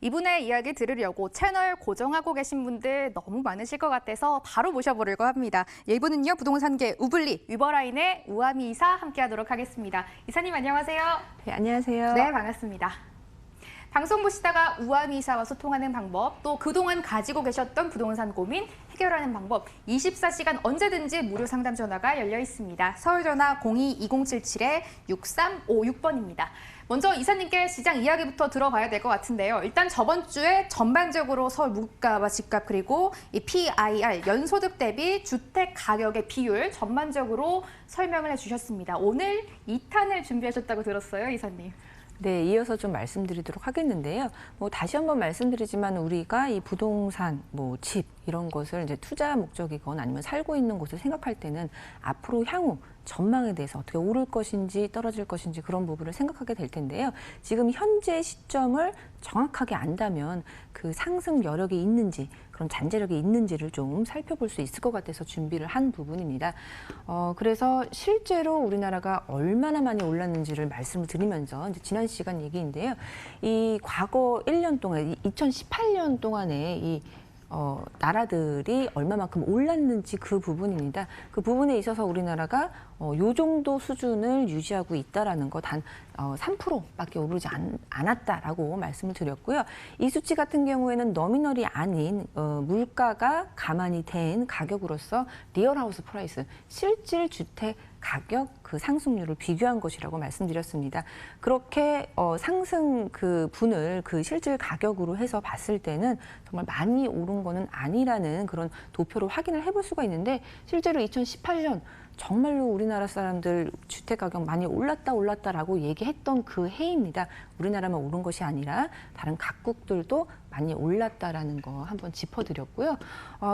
이분의 이야기 들으려고 채널 고정하고 계신 분들 너무 많으실 것 같아서 바로 모셔보려고 합니다. 이분은요, 부동산계 우블리 위버라인의 우아미 이사 함께하도록 하겠습니다. 이사님 안녕하세요. 네, 안녕하세요. 네, 반갑습니다. 방송 보시다가 우아미 이사와 소통하는 방법, 또 그동안 가지고 계셨던 부동산 고민 해결하는 방법, 24시간 언제든지 무료 상담 전화가 열려 있습니다. 서울 전화 02-2077-6356번입니다. 먼저 이사님께 시장 이야기부터 들어봐야 될 것 같은데요. 일단 저번 주에 전반적으로 서울 물가와 집값 그리고 이 PIR, 연소득 대비 주택 가격의 비율 전반적으로 설명을 해주셨습니다. 오늘 2탄을 준비하셨다고 들었어요, 이사님. 네, 이어서 좀 말씀드리도록 하겠는데요. 다시 한번 말씀드리지만 우리가 이 부동산, 집 이런 것을 이제 투자 목적이건 아니면 살고 있는 곳을 생각할 때는 앞으로 향후 전망에 대해서 어떻게 오를 것인지 떨어질 것인지 그런 부분을 생각하게 될 텐데요. 지금 현재 시점을 정확하게 안다면 그 상승 여력이 있는지 그런 잠재력이 있는지를 좀 살펴볼 수 있을 것 같아서 준비를 한 부분입니다. 그래서 실제로 우리나라가 얼마나 많이 올랐는지를 말씀을 드리면서 이제 지난 시간 얘기인데요. 이 과거 1년 동안, 2018년 동안에 이 나라들이 얼마만큼 올랐는지 그 부분입니다. 그 부분에 있어서 우리나라가 요 정도 수준을 유지하고 있다라는 거 단 3%밖에 오르지 않았다라고 말씀을 드렸고요. 이 수치 같은 경우에는 너미널이 아닌 물가가 가만히 된 가격으로서 리얼하우스 프라이스, 실질 주택 가격 그 상승률을 비교한 것이라고 말씀드렸습니다. 그렇게 상승 그 분을 그 실질 가격으로 해서 봤을 때는 정말 많이 오른 거는 아니라는 그런 도표로 확인을 해볼 수가 있는데 실제로 2018년 정말로 우리나라 사람들 주택 가격 많이 올랐다라고 얘기했던 그 해입니다. 우리나라만 오른 것이 아니라 다른 각국들도 많이 올랐다라는 거 한번 짚어드렸고요.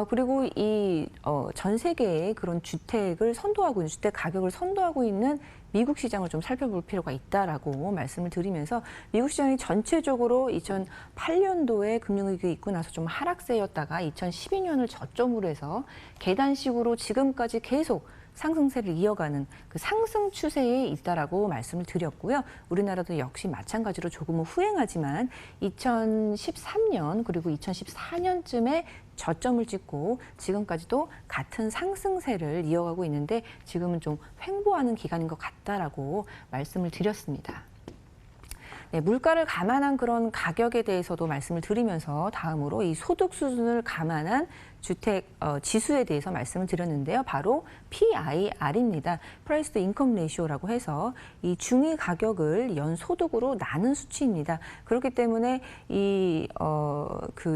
그리고 이 전 세계의 그런 주택을 선도하고 있는 주택 가격을 선도하고 있는 미국 시장을 좀 살펴볼 필요가 있다라고 말씀을 드리면서 미국 시장이 전체적으로 2008년도에 금융위기 있고 나서 좀 하락세였다가 2012년을 저점으로 해서 계단식으로 지금까지 계속 상승세를 이어가는 그 상승 추세에 있다라고 말씀을 드렸고요. 우리나라도 역시 마찬가지로 조금은 후행하지만 2013년 그리고 2014년쯤에 저점을 찍고 지금까지도 같은 상승세를 이어가고 있는데 지금은 좀 횡보하는 기간인 것 같다라고 말씀을 드렸습니다. 네, 물가를 감안한 그런 가격에 대해서도 말씀을 드리면서 다음으로 이 소득 수준을 감안한 주택 지수에 대해서 말씀을 드렸는데요. 바로 PIR입니다. Price to Income Ratio라고 해서 이 중위 가격을 연 소득으로 나눈 수치입니다. 그렇기 때문에 이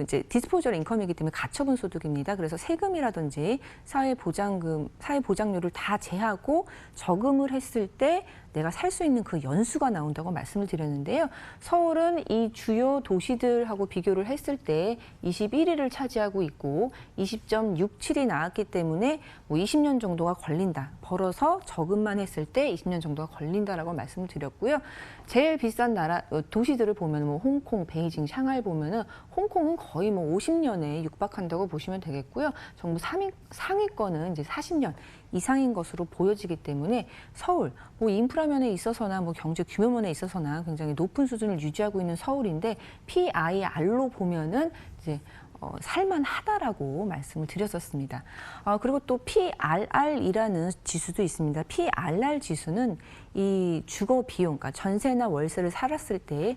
이제 디스포저럴 인컴이기 때문에 가처분 소득입니다. 그래서 세금이라든지 사회보장료를 다 제하고 저금을 했을 때 내가 살 수 있는 그 연수가 나온다고 말씀을 드렸는데요. 서울은 이 주요 도시들하고 비교를 했을 때 21위를 차지하고 있고 20.67이 나왔기 때문에 20년 정도가 걸린다. 벌어서 저금만 했을 때 20년 정도가 걸린다라고 말씀을 드렸고요. 제일 비싼 도시들을 보면 홍콩, 베이징, 샹하이 보면은 홍콩은 거의 50년에 육박한다고 보시면 되겠고요. 정부 상위권은 이제 40년 이상인 것으로 보여지기 때문에 서울, 인프라 면에 있어서나 경제 규모 면에 있어서나 굉장히 높은 수준을 유지하고 있는 서울인데 PIR로 보면은 이제 살만하다라고 말씀을 드렸었습니다. 그리고 또 PRR이라는 지수도 있습니다. PRR 지수는 이 주거 비용, 그러니까 전세나 월세를 살았을 때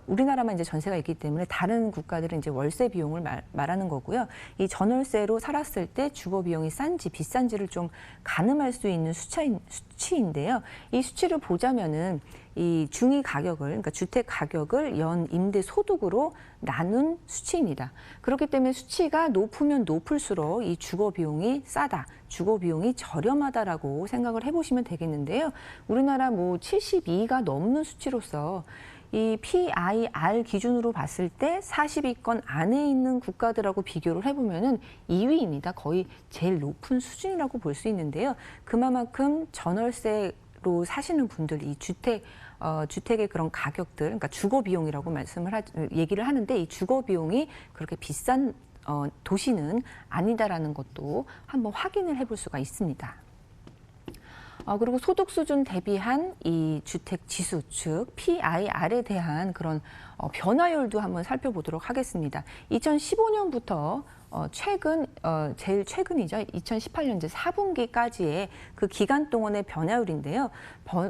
우리나라만 이제 전세가 있기 때문에 다른 국가들은 이제 월세 비용을 말하는 거고요. 이 전월세로 살았을 때 주거 비용이 싼지 비싼지를 좀 가늠할 수 있는 수치인데요. 이 수치를 보자면은 이 중위 가격을, 그러니까 주택 가격을 연 임대 소득으로 나눈 수치입니다. 그렇기 때문에 수치가 높으면 높을수록 이 주거 비용이 싸다, 주거 비용이 저렴하다라고 생각을 해보시면 되겠는데요. 우리나라 72가 넘는 수치로서 이 PIR 기준으로 봤을 때 40위권 안에 있는 국가들하고 비교를 해보면은 2위입니다. 거의 제일 높은 수준이라고 볼 수 있는데요. 그만큼 전월세로 사시는 분들, 이 주택의 그런 가격들, 그러니까 주거 비용이라고 얘기를 하는데 이 주거 비용이 그렇게 비싼 도시는 아니다라는 것도 한번 확인을 해볼 수가 있습니다. 그리고 소득 수준 대비한 이 주택 지수, 즉 PIR에 대한 그런 변화율도 한번 살펴보도록 하겠습니다. 2015년부터 제일 최근이죠. 2018년 이제 4분기까지의 그 기간 동안의 변화율인데요.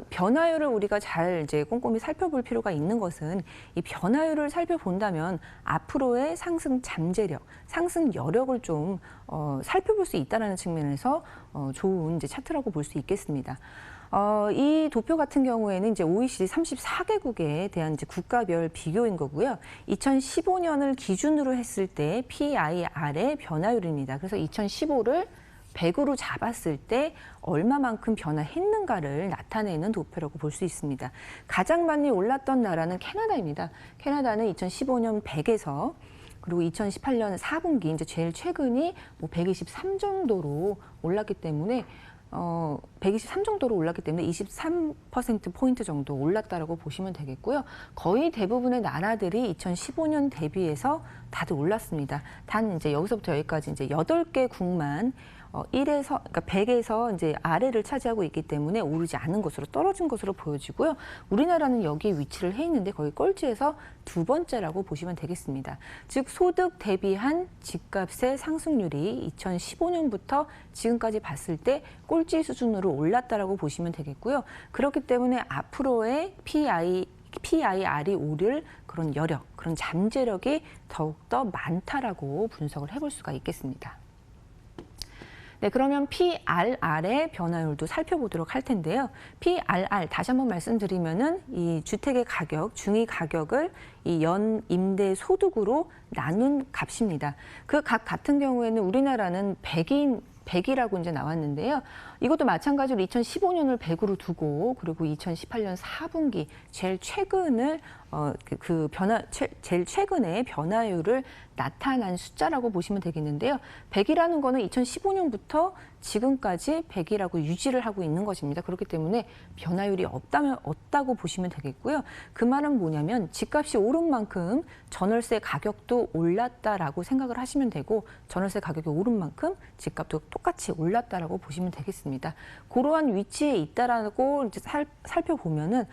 변화율을 우리가 잘 이제 꼼꼼히 살펴볼 필요가 있는 것은 이 변화율을 살펴본다면 앞으로의 상승 잠재력, 상승 여력을 좀 살펴볼 수 있다는 측면에서 좋은 이제 차트라고 볼 수 있겠습니다. 이 도표 같은 경우에는 이제 OECD 34개국에 대한 이제 국가별 비교인 거고요. 2015년을 기준으로 했을 때 PIR의 변화율입니다. 그래서 2015를 100으로 잡았을 때 얼마만큼 변화했는가를 나타내는 도표라고 볼 수 있습니다. 가장 많이 올랐던 나라는 캐나다입니다. 캐나다는 2015년 100에서 그리고 2018년 4분기 이제 제일 최근이 뭐 123 정도로 올랐기 때문에 123 정도로 올랐기 때문에 23%포인트 정도 올랐다라고 보시면 되겠고요. 거의 대부분의 나라들이 2015년 대비해서 다들 올랐습니다. 단 이제 여기서부터 여기까지 이제 8개 국만 100에서 이제 아래를 차지하고 있기 때문에 오르지 않은 것으로 떨어진 것으로 보여지고요. 우리나라는 여기에 위치를 해 있는데 거의 꼴찌에서 두 번째라고 보시면 되겠습니다. 즉 소득 대비한 집값의 상승률이 2015년부터 지금까지 봤을 때 꼴찌 수준으로 올랐다라고 보시면 되겠고요. 그렇기 때문에 앞으로의 PIR이 오를 그런 여력, 그런 잠재력이 더욱더 많다라고 분석을 해볼 수가 있겠습니다. 네, 그러면 PRR의 변화율도 살펴보도록 할 텐데요. PRR 다시 한번 말씀드리면은 이 주택의 가격, 중위 가격을 이 연 임대 소득으로 나눈 값입니다. 그 값 같은 경우에는 우리나라는 100이라고 이제 나왔는데요. 이것도 마찬가지로 2015년을 100으로 두고 그리고 2018년 4분기 제일 최근을 제일 최근의 변화율을 나타난 숫자라고 보시면 되겠는데요. 100이라는 거는 2015년부터 지금까지 100이라고 유지를 하고 있는 것입니다. 그렇기 때문에 변화율이 없다고 보시면 되겠고요. 그 말은 뭐냐면 집값이 오른 만큼 전월세 가격도 올랐다라고 생각을 하시면 되고 전월세 가격이 오른 만큼 집값도 똑같이 올랐다라고 보시면 되겠습니다. 그러한 위치에 있다라고 이제 살펴보면은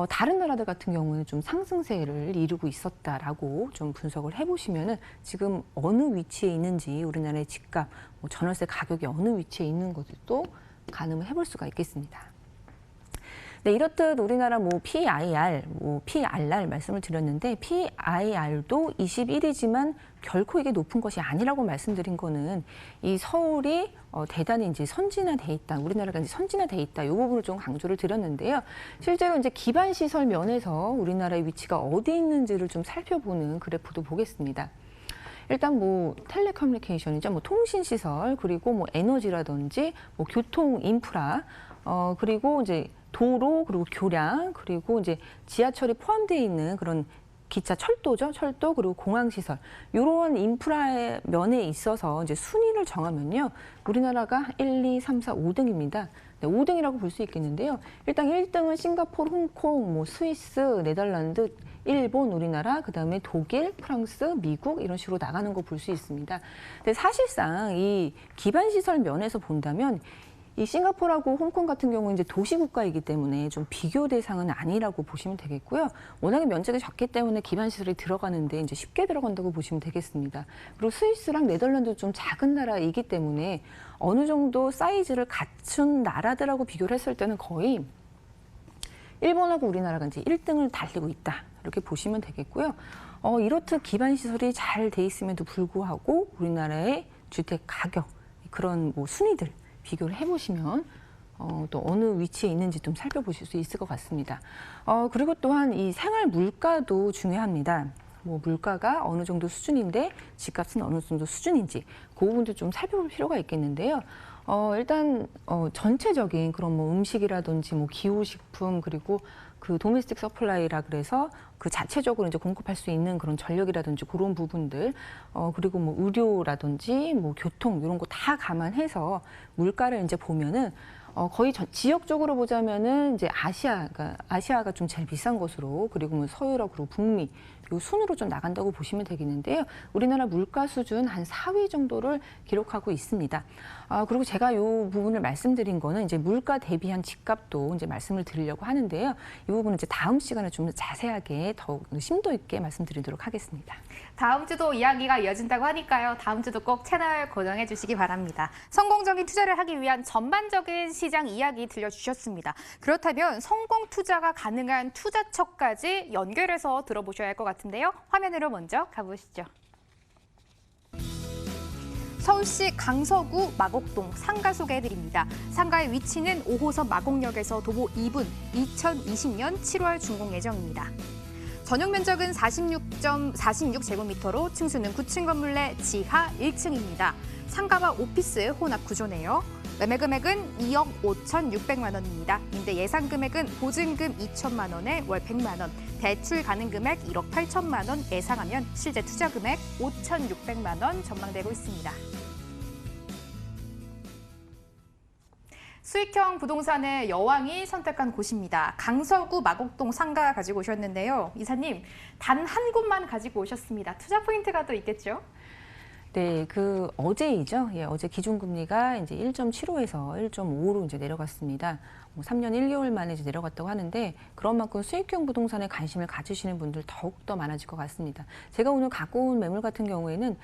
다른 나라들 같은 경우는 좀 상승세를 이루고 있었다라고 좀 분석을 해보시면은 지금 어느 위치에 있는지 우리나라의 집값, 전월세 가격이 어느 위치에 있는 것도 가늠을 해볼 수가 있겠습니다. 네, 이렇듯 우리나라 PIR 말씀을 드렸는데 PIR도 21이지만 결코 이게 높은 것이 아니라고 말씀드린 거는 이 서울이 대단히 이제 선진화돼 있다, 우리나라가 이제 선진화돼 있다, 이 부분을 좀 강조를 드렸는데요. 실제로 이제 기반 시설 면에서 우리나라의 위치가 어디 있는지를 좀 살펴보는 그래프도 보겠습니다. 일단 텔레커뮤니케이션이죠, 통신 시설, 그리고 에너지라든지 교통 인프라, 그리고 이제 도로, 그리고 교량, 그리고 이제 지하철이 포함되어 있는 그런 기차, 철도죠. 철도, 그리고 공항시설. 이러한 인프라의 면에 있어서 이제 순위를 정하면요. 우리나라가 1, 2, 3, 4, 5등입니다. 네, 5등이라고 볼 수 있겠는데요. 일단 1등은 싱가포르, 홍콩, 스위스, 네덜란드, 일본, 우리나라, 그다음에 독일, 프랑스, 미국 이런 식으로 나가는 거 볼 수 있습니다. 근데 사실상 이 기반시설 면에서 본다면 이 싱가포르하고 홍콩 같은 경우는 이제 도시국가이기 때문에 좀 비교 대상은 아니라고 보시면 되겠고요. 워낙에 면적이 작기 때문에 기반시설이 들어가는데 이제 쉽게 들어간다고 보시면 되겠습니다. 그리고 스위스랑 네덜란드 좀 작은 나라이기 때문에 어느 정도 사이즈를 갖춘 나라들하고 비교를 했을 때는 거의 일본하고 우리나라가 이제 1등을 달리고 있다. 이렇게 보시면 되겠고요. 이렇듯 기반시설이 잘 돼 있음에도 불구하고 우리나라의 주택 가격, 그런 순위들 비교를 해보시면 또 어느 위치에 있는지 좀 살펴보실 수 있을 것 같습니다. 그리고 또한 이 생활 물가도 중요합니다. 물가가 어느 정도 수준인데 집값은 어느 정도 수준인지 그 부분도 좀 살펴볼 필요가 있겠는데요. 일단 전체적인 그런 음식이라든지 기호식품, 그리고 그 도메스틱 서플라이라 그래서 그 자체적으로 이제 공급할 수 있는 그런 전력이라든지 그런 부분들, 그리고 의료라든지 교통 이런 거 다 감안해서 물가를 이제 보면은 거의 지역적으로 보자면은 이제 아시아가 좀 제일 비싼 것으로, 그리고 서유럽, 그리고 북미 요 순으로 좀 나간다고 보시면 되겠는데요. 우리나라 물가 수준 한 4위 정도를 기록하고 있습니다. 그리고 제가 요 부분을 말씀드린 거는 이제 물가 대비한 집값도 이제 말씀을 드리려고 하는데요. 이 부분은 이제 다음 시간에 좀 자세하게 더욱 심도 있게 말씀드리도록 하겠습니다. 다음 주도 이야기가 이어진다고 하니까요. 다음 주도 꼭 채널 고정해 주시기 바랍니다. 성공적인 투자를 하기 위한 전반적인 시장 이야기 들려주셨습니다. 그렇다면 성공 투자가 가능한 투자처까지 연결해서 들어보셔야 할 것 같은데요. 화면으로 먼저 가보시죠. 서울시 강서구 마곡동 상가 소개해드립니다. 상가의 위치는 5호선 마곡역에서 도보 2분, 2020년 7월 준공 예정입니다. 전용 면적은 46제곱미터로 층수는 9층 건물 내 지하 1층입니다. 상가와 오피스 혼합 구조네요. 매매 금액은 2억 5,600만 원입니다. 임대 예상 금액은 보증금 2천만 원에 월 100만 원, 대출 가능 금액 1억 8천만 원 예상하면 실제 투자 금액 5,600만 원 전망되고 있습니다. 수익형 부동산의 여왕이 선택한 곳입니다. 강서구 마곡동 상가 가지고 오셨는데요. 이사님, 단 한 곳만 가지고 오셨습니다. 투자 포인트가 또 있겠죠? 네, 어제이죠. 예, 어제 기준금리가 이제 1.75에서 1.5로 이제 내려갔습니다. 3년 1개월 만에 이제 내려갔다고 하는데 그런 만큼 수익형 부동산에 관심을 가지시는 분들 더욱더 많아질 것 같습니다. 제가 오늘 갖고 온 매물 같은 경우에는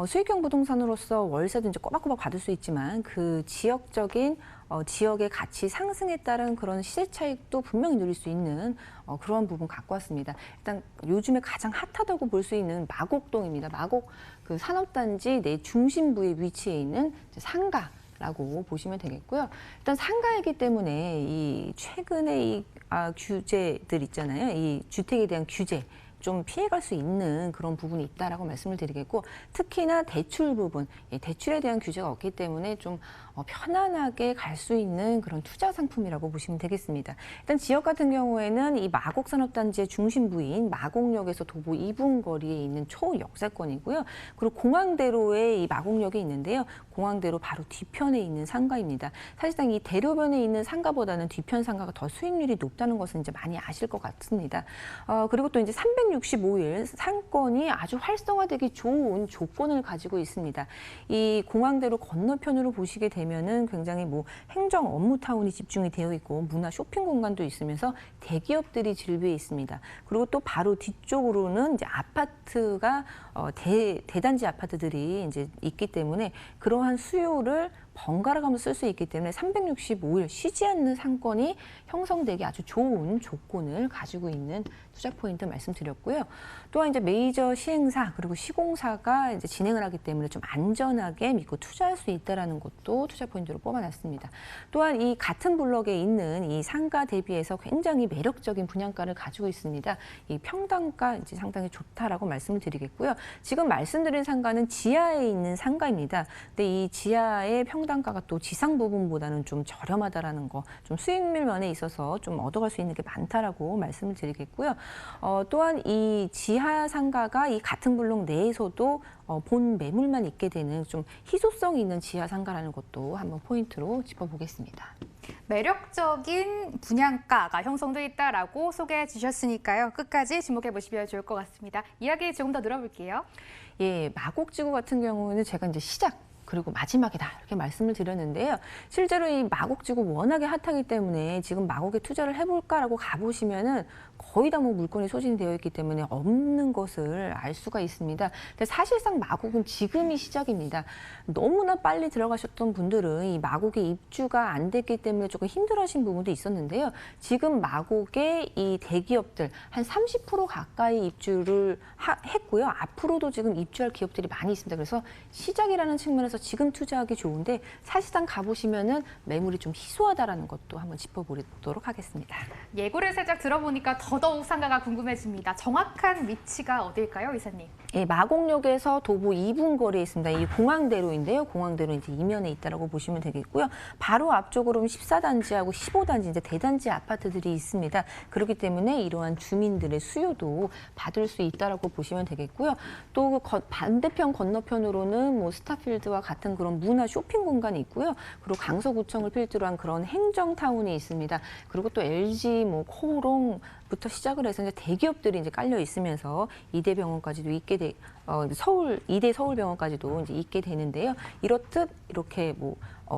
수익형 부동산으로서 월세도 이제 꼬박꼬박 받을 수 있지만 그 지역적인 지역의 가치 상승에 따른 그런 시세 차익도 분명히 누릴 수 있는 그런 부분 갖고 왔습니다. 일단 요즘에 가장 핫하다고 볼 수 있는 마곡동입니다. 마곡 그 산업단지 내 중심부에 위치해 있는 상가라고 보시면 되겠고요. 일단 상가이기 때문에 이 최근에 이 규제들 있잖아요. 이 주택에 대한 규제. 좀 피해갈 수 있는 그런 부분이 있다라고 말씀을 드리겠고 특히나 대출 부분, 대출에 대한 규제가 없기 때문에 좀 편안하게 갈 수 있는 그런 투자 상품이라고 보시면 되겠습니다. 일단 지역 같은 경우에는 이 마곡산업단지의 중심부인 마곡역에서 도보 2분 거리에 있는 초역세권이고요. 그리고 공항대로에 이 마곡역이 있는데요. 공항대로 바로 뒤편에 있는 상가입니다. 사실상 이 대로변에 있는 상가보다는 뒤편 상가가 더 수익률이 높다는 것은 이제 많이 아실 것 같습니다. 그리고 또 이제 365일 상권이 아주 활성화되기 좋은 조건을 가지고 있습니다. 이 공항대로 건너편으로 보시게 되면은 굉장히 뭐 행정 업무 타운이 집중이 되어 있고 문화 쇼핑 공간도 있으면서 대기업들이 질비해 있습니다. 그리고 또 바로 뒤쪽으로는 이제 아파트가 대단지 아파트들이 이제 있기 때문에 그러한 수요를 번갈아 가면서 쓸 수 있기 때문에 365일 쉬지 않는 상권이 형성되기 아주 좋은 조건을 가지고 있는 투자 포인트 말씀드렸고요. 또한 이제 메이저 시행사 그리고 시공사가 이제 진행을 하기 때문에 좀 안전하게 믿고 투자할 수 있다라는 것도 투자 포인트로 뽑아놨습니다. 또한 이 같은 블럭에 있는 이 상가 대비해서 굉장히 매력적인 분양가를 가지고 있습니다. 이 평당가 이제 상당히 좋다라고 말씀을 드리겠고요. 지금 말씀드린 상가는 지하에 있는 상가입니다. 근데 이 지하의 평당가가 또 지상 부분보다는 좀 저렴하다라는 거, 좀 수익률 면에 있어서 좀 얻어갈 수 있는 게 많다라고 말씀을 드리겠고요. 또한 이 지하 상가가 이 같은 블록 내에서도 본 매물만 있게 되는 좀 희소성 있는 지하 상가라는 것도 한번 포인트로 짚어보겠습니다. 매력적인 분양가가 형성돼 있다라고 소개해 주셨으니까요. 끝까지 주목해 보시면 좋을 것 같습니다. 이야기 조금 더 늘어볼게요. 예, 마곡지구 같은 경우는 제가 이제 시작 그리고 마지막이다 이렇게 말씀을 드렸는데요. 실제로 이 마곡지구 워낙에 핫하기 때문에 지금 마곡에 투자를 해볼까라고 가보시면은 거의 다 뭐 물건이 소진이 되어 있기 때문에 없는 것을 알 수가 있습니다. 근데 사실상 마곡은 지금이 시작입니다. 너무나 빨리 들어가셨던 분들은 이 마곡에 입주가 안 됐기 때문에 조금 힘들어하신 부분도 있었는데요. 지금 마곡에 이 대기업들 한 30% 가까이 입주를 했고요. 앞으로도 지금 입주할 기업들이 많이 있습니다. 그래서 시작이라는 측면에서 지금 투자하기 좋은데 사실상 가보시면은 매물이 좀 희소하다라는 것도 한번 짚어보도록 하겠습니다. 예고를 살짝 들어보니까 더더욱 상가가 궁금해집니다. 정확한 위치가 어딜까요, 이사님? 예, 마곡역에서 도보 2분 거리에 있습니다. 이 공항대로인데요. 공항대로 이제 이면에 있다라고 보시면 되겠고요. 바로 앞쪽으로는 14단지하고 15단지 이제 대단지 아파트들이 있습니다. 그렇기 때문에 이러한 주민들의 수요도 받을 수 있다라고 보시면 되겠고요. 또 반대편 건너편으로는 뭐 스타필드와 같은 그런 문화 쇼핑 공간이 있고요. 그리고 강서구청을 필두로 한 그런 행정 타운이 있습니다. 그리고 또 LG, 뭐 코롱, 부터 시작을 해서 이제 대기업들이 이제 깔려 있으면서 이대병원까지도 있게 이대 서울병원까지도 이제 있게 되는데요. 이렇듯 이렇게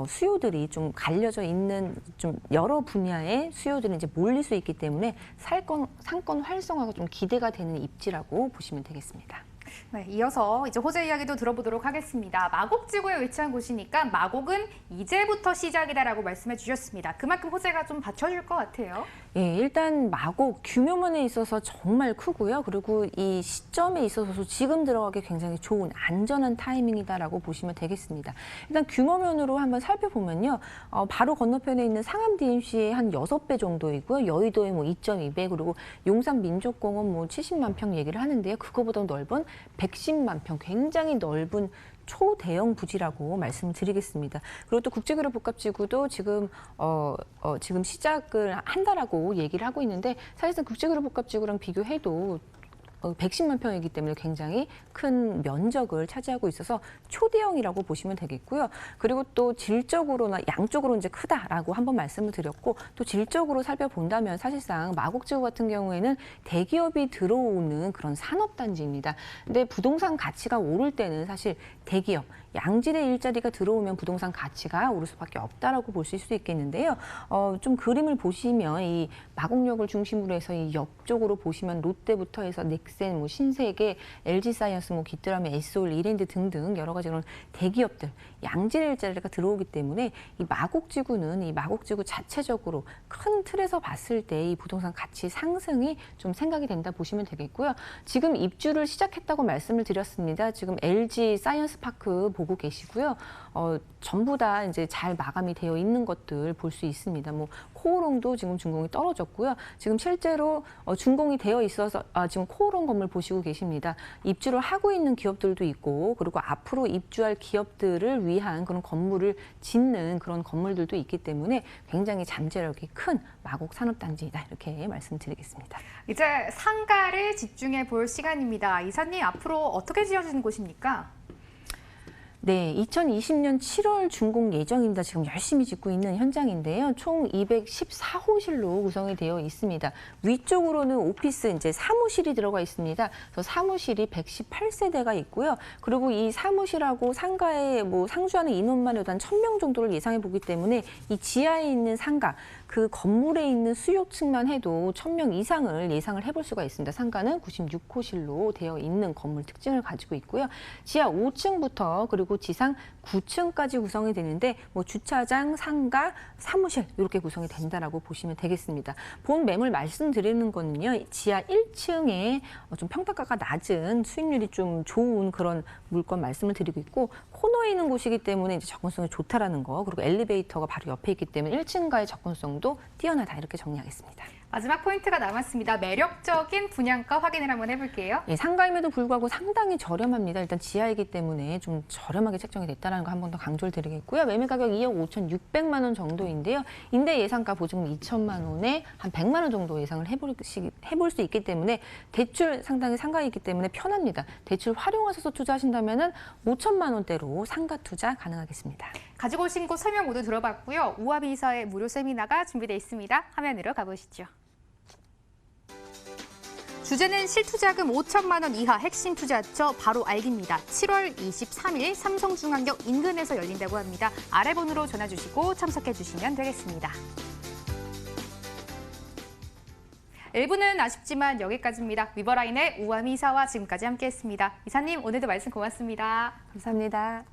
수요들이 좀 갈려져 있는 좀 여러 분야의 수요들이 이제 몰릴 수 있기 때문에 상권 활성화가 좀 기대가 되는 입지라고 보시면 되겠습니다. 네, 이어서 이제 호재 이야기도 들어보도록 하겠습니다. 마곡지구에 위치한 곳이니까 마곡은 이제부터 시작이다라고 말씀해 주셨습니다. 그만큼 호재가 좀 받쳐줄 것 같아요. 예, 일단 마곡 규모면에 있어서 정말 크고요. 그리고 이 시점에 있어서 지금 들어가기 굉장히 좋은 안전한 타이밍이다라고 보시면 되겠습니다. 일단 규모면으로 한번 살펴보면요. 바로 건너편에 있는 상암 DMC의 한 6배 정도이고요. 여의도의 2.2배, 그리고 용산 민족공원 70만 평 얘기를 하는데요. 그거보다 넓은 110만 평, 굉장히 넓은 초대형 부지라고 말씀드리겠습니다. 그리고 또 국제교류복합지구도 지금 지금 시작을 한다라고 얘기를 하고 있는데, 사실상 국제교류복합지구랑 비교해도 110만 평이기 때문에 굉장히 큰 면적을 차지하고 있어서 초대형이라고 보시면 되겠고요. 그리고 또 질적으로나 양쪽으로 이제 크다라고 한번 말씀을 드렸고, 또 질적으로 살펴본다면 사실상 마곡지구 같은 경우에는 대기업이 들어오는 그런 산업단지입니다. 근데 부동산 가치가 오를 때는 사실 대기업, 양질의 일자리가 들어오면 부동산 가치가 오를 수밖에 없다라고 보실 수 있겠는데요. 좀 그림을 보시면 이 마곡역을 중심으로 해서 이 옆쪽으로 보시면 롯데부터 해서 넥센, 신세계, LG사이언스, 기트라미, 에스올, 이랜드 등등 여러 가지 그런 대기업들, 양질의 일자리가 들어오기 때문에 이 마곡지구는 이 마곡지구 자체적으로 큰 틀에서 봤을 때 이 부동산 가치 상승이 좀 생각이 된다 보시면 되겠고요. 지금 입주를 시작했다고 말씀을 드렸습니다. 지금 LG 사이언스 파크 보고 계시고요. 전부 다 이제 잘 마감이 되어 있는 것들 볼 수 있습니다. 코오롱도 지금 준공이 떨어졌고요. 지금 실제로 준공이 되어 있어서 지금 코오롱 건물 보시고 계십니다. 입주를 하고 있는 기업들도 있고, 그리고 앞으로 입주할 기업들을 위한 그런 건물을 짓는 그런 건물들도 있기 때문에 굉장히 잠재력이 큰 마곡 산업단지이다, 이렇게 말씀드리겠습니다. 이제 상가를 집중해 볼 시간입니다. 이사님, 앞으로 어떻게 지어지는 곳입니까? 네, 2020년 7월 준공 예정입니다. 지금 열심히 짓고 있는 현장인데요. 총 214호실로 구성이 되어 있습니다. 위쪽으로는 오피스, 이제 사무실이 들어가 있습니다. 그래서 사무실이 118세대가 있고요. 그리고 이 사무실하고 상가에 상주하는 인원만 해도 한 1000명 정도를 예상해 보기 때문에 이 지하에 있는 상가, 그 건물에 있는 수요층만 해도 1000명 이상을 예상을 해볼 수가 있습니다. 상가는 96호실로 되어 있는 건물 특징을 가지고 있고요. 지하 5층부터 그리고 지상 9층까지 구성이 되는데 주차장, 상가, 사무실 이렇게 구성이 된다라고 보시면 되겠습니다. 본 매물 말씀드리는 거는요. 지하 1층에 좀 평당가가 낮은 수익률이 좀 좋은 그런 물건 말씀을 드리고 있고, 코너에 있는 곳이기 때문에 이제 접근성이 좋다라는 거, 그리고 엘리베이터가 바로 옆에 있기 때문에 1층과의 접근성도 뛰어나다, 이렇게 정리하겠습니다. 마지막 포인트가 남았습니다. 매력적인 분양가 확인을 한번 해볼게요. 예, 상가임에도 불구하고 상당히 저렴합니다. 일단 지하이기 때문에 좀 저렴하게 책정이 됐다는 거 한 번 더 강조를 드리겠고요. 매매 가격 2억 5,600만 원 정도인데요. 임대 예상가 보증금 2천만 원에 한 100만 원 정도 예상을 해볼 수 있기 때문에 대출 상당히 상가이기 때문에 편합니다. 대출 활용하셔서 투자하신다면 5천만 원대로 상가 투자 가능하겠습니다. 가지고 오신 곳 설명 모두 들어봤고요. 우아비 이사의 무료 세미나가 준비되어 있습니다. 화면으로 가보시죠. 주제는 실투자금 5천만 원 이하 핵심 투자처 바로 알기입니다. 7월 23일 삼성중앙역 인근에서 열린다고 합니다. 아래 번호로 전화 주시고 참석해 주시면 되겠습니다. 1부는 아쉽지만 여기까지입니다. 위버라인의 우아미 이사와 지금까지 함께했습니다. 이사님, 오늘도 말씀 고맙습니다. 감사합니다.